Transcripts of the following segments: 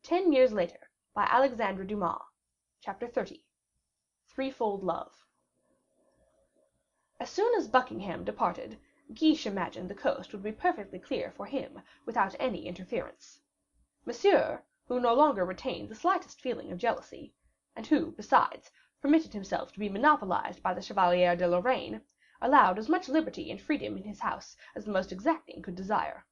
10 years later, by Alexandre Dumas. Chapter 30. Threefold Love. As soon as Buckingham departed, Guiche imagined the coast would be perfectly clear for him without any interference. Monsieur, who no longer retained the slightest feeling of jealousy, and who, besides, permitted himself to be monopolized by the Chevalier de Lorraine, allowed as much liberty and freedom in his house as the most exacting could desire.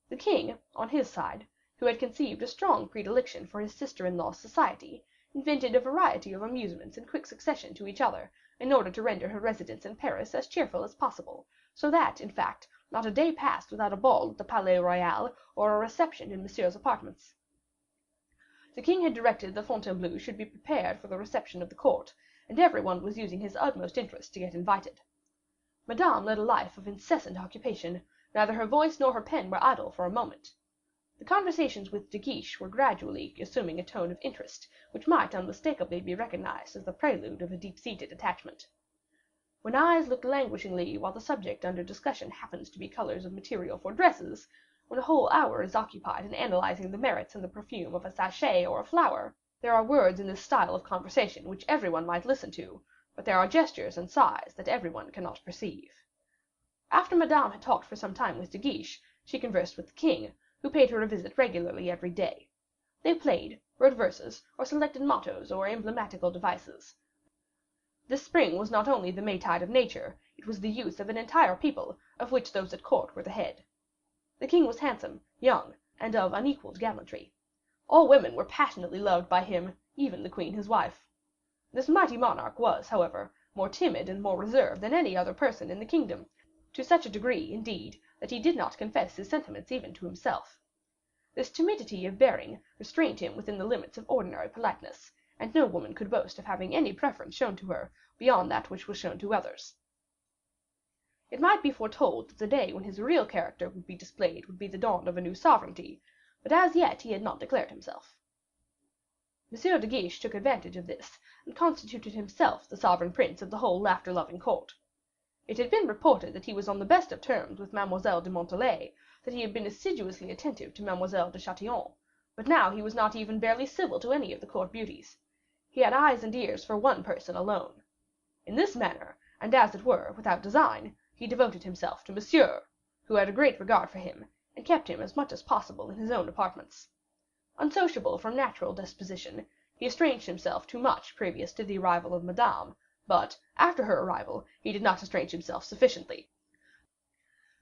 The king, on his side, who had conceived a strong predilection for his sister-in-law's society, invented a variety of amusements in quick succession to each other, in order to render her residence in Paris as cheerful as possible, so that, in fact, not a day passed without a ball at the Palais Royal or a reception in Monsieur's apartments. The king had directed the Fontainebleau should be prepared for the reception of the court, and everyone was using his utmost interest to get invited. Madame led a life of incessant occupation; neither her voice nor her pen were idle for a moment. The conversations with De Guiche were gradually assuming a tone of interest, which might unmistakably be recognized as the prelude of a deep-seated attachment. When eyes look languishingly while the subject under discussion happens to be colors of material for dresses, when a whole hour is occupied in analyzing the merits and the perfume of a sachet or a flower, there are words in this style of conversation which everyone might listen to, but there are gestures and sighs that everyone cannot perceive. After Madame had talked for some time with De Guiche, she conversed with the king, who paid her a visit regularly every day. They played, wrote verses, or selected mottos or emblematical devices. This spring was not only the Maytide of nature, it was the youth of an entire people, of which those at court were the head. The king was handsome, young, and of unequaled gallantry. All women were passionately loved by him, even the queen his wife. This mighty monarch was, however, more timid and more reserved than any other person in the kingdom, to such a degree, indeed, that he did not confess his sentiments even to himself. This timidity of bearing restrained him within the limits of ordinary politeness, and no woman could boast of having any preference shown to her beyond that which was shown to others. It might be foretold that the day when his real character would be displayed would be the dawn of a new sovereignty, but as yet he had not declared himself. M. de Guiche took advantage of this, and constituted himself the sovereign prince of the whole laughter-loving court. It had been reported that he was on the best of terms with Mademoiselle de Montalais, that he had been assiduously attentive to Mademoiselle de Chatillon, but now he was not even barely civil to any of the court beauties. He had eyes and ears for one person alone. In this manner, and as it were without design, he devoted himself to Monsieur, who had a great regard for him, and kept him as much as possible in his own apartments. Unsociable from natural disposition, he estranged himself too much previous to the arrival of Madame, but after her arrival he did not estrange himself sufficiently.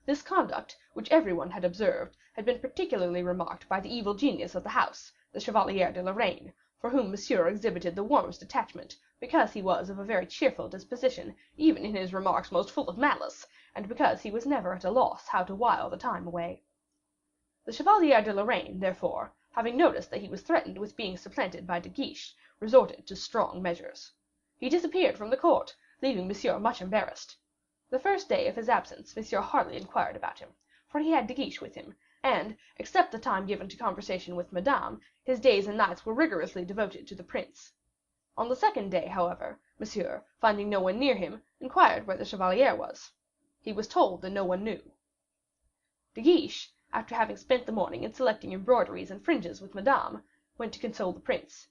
This conduct, which everyone had observed, had been particularly remarked by the evil genius of the house, the Chevalier de Lorraine, for whom Monsieur exhibited the warmest attachment, because he was of a very cheerful disposition, even in his remarks most full of malice, and because he was never at a loss how to while the time away. The Chevalier de Lorraine, therefore, having noticed that he was threatened with being supplanted by De Guiche, resorted to strong measures. He disappeared from the court, leaving Monsieur much embarrassed. The first day of his absence Monsieur hardly inquired about him, for he had De Guiche with him, and, except the time given to conversation with Madame, his days and nights were rigorously devoted to the prince. On the second day, however, Monsieur, finding no one near him, inquired where the chevalier was. He was told that no one knew. De Guiche, after having spent the morning in selecting embroideries and fringes with Madame, went to console the prince.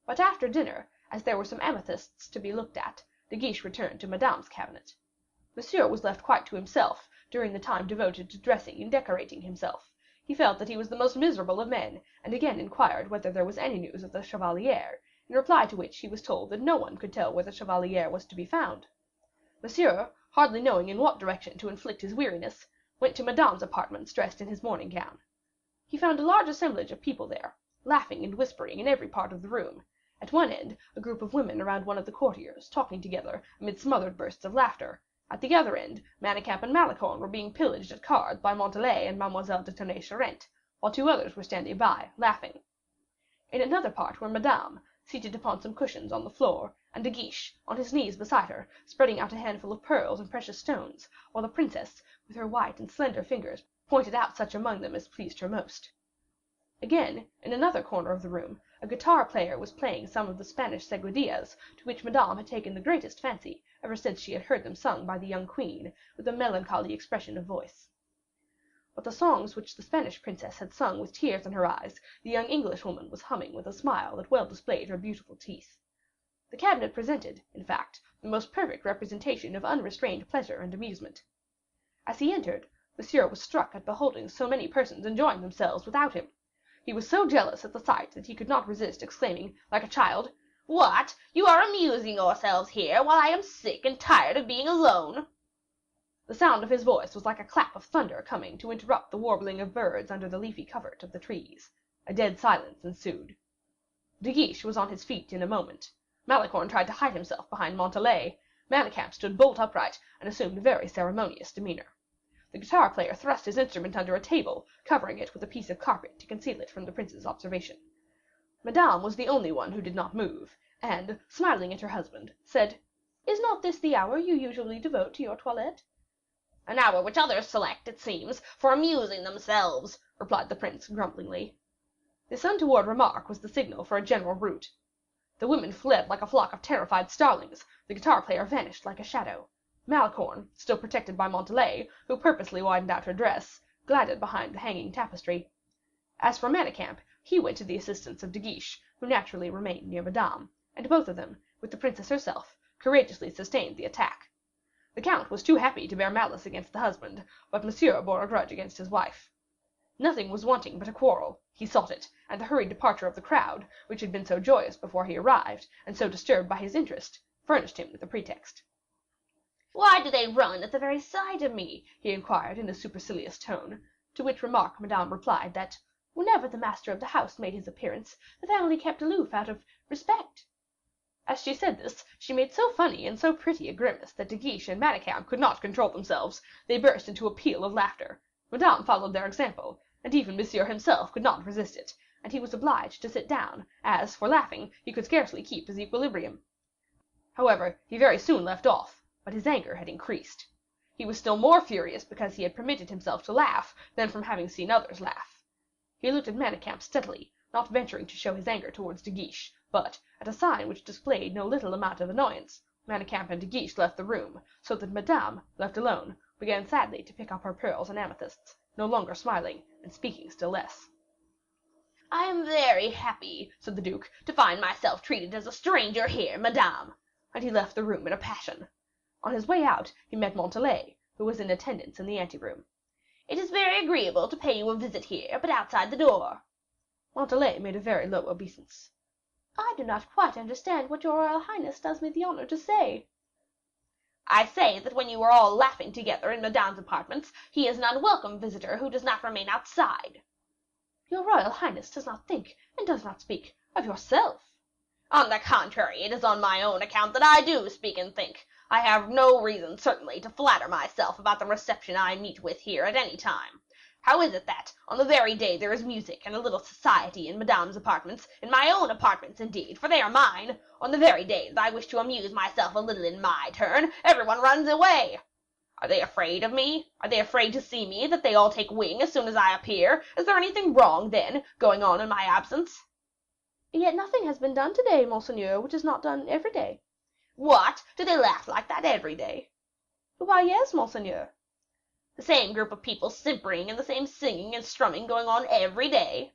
But after dinner, as there were some amethysts to be looked at, De Guiche returned to Madame's cabinet. Monsieur was left quite to himself during the time devoted to dressing and decorating himself. He felt that he was the most miserable of men, and again inquired whether there was any news of the chevalier, in reply to which he was told that no one could tell where the chevalier was to be found. Monsieur, hardly knowing in what direction to inflict his weariness, went to Madame's apartments dressed in his morning gown. He found a large assemblage of people there, laughing and whispering in every part of the room. At one end, a group of women around one of the courtiers, talking together amid smothered bursts of laughter. At the other end, Manicamp and Malicorne were being pillaged at cards by Montalais and Mademoiselle de Tonnay-Charente, while two others were standing by, laughing. In another part were Madame, seated upon some cushions on the floor, and De Guiche, on his knees beside her, spreading out a handful of pearls and precious stones, while the princess, with her white and slender fingers, pointed out such among them as pleased her most. Again, in another corner of the room, a guitar player was playing some of the Spanish seguidillas, to which Madame had taken the greatest fancy ever since she had heard them sung by the young queen, with a melancholy expression of voice. but the songs which the Spanish princess had sung with tears in her eyes, the young Englishwoman was humming with a smile that well displayed her beautiful teeth. The cabinet presented, in fact, the most perfect representation of unrestrained pleasure and amusement. As he entered, Monsieur was struck at beholding so many persons enjoying themselves without him. He was so jealous at the sight that he could not resist exclaiming, like a child, "What! You are amusing yourselves here, while I am sick and tired of being alone?" The sound of his voice was like a clap of thunder coming to interrupt the warbling of birds under the leafy covert of the trees. A dead silence ensued. De Guiche was on his feet in a moment. Malicorne tried to hide himself behind Montalais. Manicamp stood bolt upright and assumed a very ceremonious demeanor. The guitar player thrust his instrument under a table, covering it with a piece of carpet to conceal it from the prince's observation. Madame was the only one who did not move, and, smiling at her husband, said, "Is not this the hour you usually devote to your toilette?" "An hour which others select, it seems, for amusing themselves," replied the prince, grumblingly. This untoward remark was the signal for a general rout. The women fled like a flock of terrified starlings, the guitar player vanished like a shadow. Malicorne, still protected by Montalais, who purposely widened out her dress, glided behind the hanging tapestry. As for Manicamp, he went to the assistance of De Guiche, who naturally remained near Madame, and both of them, with the princess herself, courageously sustained the attack. The count was too happy to bear malice against the husband, but Monsieur bore a grudge against his wife. Nothing was wanting but a quarrel; he sought it, and the hurried departure of the crowd, which had been so joyous before he arrived, and so disturbed by his interest, furnished him with a pretext. "Why do they run at the very sight of me?" he inquired in a supercilious tone; to which remark Madame replied that, whenever the master of the house made his appearance, the family kept aloof out of respect. As she said this, she made so funny and so pretty a grimace that De Guiche and Manicamp could not control themselves; they burst into a peal of laughter. Madame followed their example, and even Monsieur himself could not resist it, and he was obliged to sit down, as, for laughing, he could scarcely keep his equilibrium. However, he very soon left off, but his anger had increased. He was still more furious because he had permitted himself to laugh than from having seen others laugh. He looked at Manicamp steadily, not venturing to show his anger towards De Guiche, but, at a sign which displayed no little amount of annoyance, Manicamp and De Guiche left the room, so that Madame, left alone, began sadly to pick up her pearls and amethysts, no longer smiling, and speaking still less. "I am very happy," said the duke, "to find myself treated as a stranger here, Madame," and he left the room in a passion. On his way out, he met Montalais, who was in attendance in the anteroom. "It is very agreeable to pay you a visit here, but outside the door." Montalais made a very low obeisance. "I do not quite understand what your royal highness does me the honor to say." "I say that when you are all laughing together in Madame's apartments, he is an unwelcome visitor who does not remain outside." "Your royal highness does not think, and does not speak, of yourself." "On the contrary, it is on my own account that I do speak and think. I have no reason, certainly, to flatter myself about the reception I meet with here at any time. How is it that, on the very day there is music and a little society in Madame's apartments, in my own apartments indeed, for they are mine, on the very day that I wish to amuse myself a little in my turn, everyone runs away? Are they afraid of me? Are they afraid to see me, that they all take wing as soon as I appear? Is there anything wrong, then, going on in my absence?" "Yet nothing has been done today, monseigneur, which is not done every day." "What? Do they laugh like that every day?" "Why, yes, monseigneur." "The same group of people simpering, and the same singing and strumming going on every day?"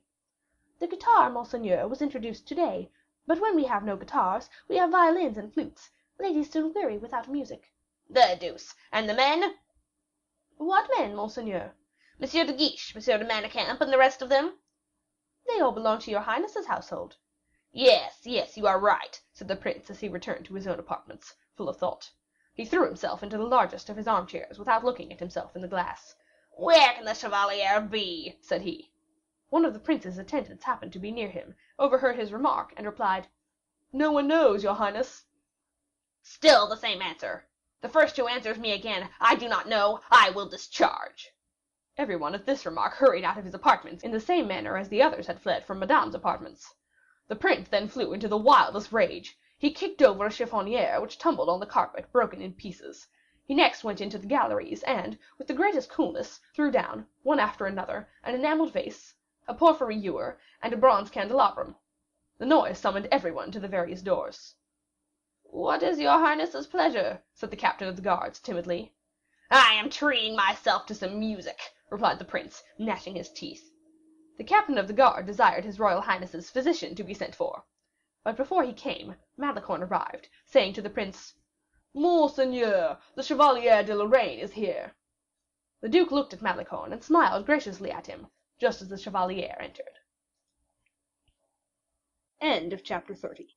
"The guitar, monseigneur, was introduced today, but when we have no guitars, we have violins and flutes. Ladies soon weary without music." "The deuce! And the men?" "What men, monseigneur?" "Monsieur de Guiche, Monsieur de Manicamp, and the rest of them?" "They all belong to your highness's household." "Yes, yes, you are right," said the prince as he returned to his own apartments, full of thought. He threw himself into the largest of his armchairs without looking at himself in the glass. "Where can the chevalier be?" said he. One of the prince's attendants happened to be near him, overheard his remark, and replied, "No one knows, your highness." "Still the same answer. The first who answers me again, 'I do not know,' I will discharge." Everyone at this remark hurried out of his apartments in the same manner as the others had fled from Madame's apartments. The prince then flew into the wildest rage. He kicked over a chiffonier, which tumbled on the carpet, broken in pieces. He next went into the galleries, and, with the greatest coolness, threw down, one after another, an enameled vase, a porphyry ewer, and a bronze candelabrum. The noise summoned everyone to the various doors. "What is your highness's pleasure?" said the captain of the guards, timidly. "I am treating myself to some music. replied the prince, gnashing his teeth. The captain of the guard desired his royal highness's physician to be sent for. But before he came, Malicorne arrived, saying to the prince, "Monseigneur, the Chevalier de Lorraine is here." The duke looked at Malicorne and smiled graciously at him, just as the chevalier entered. Chapter 31.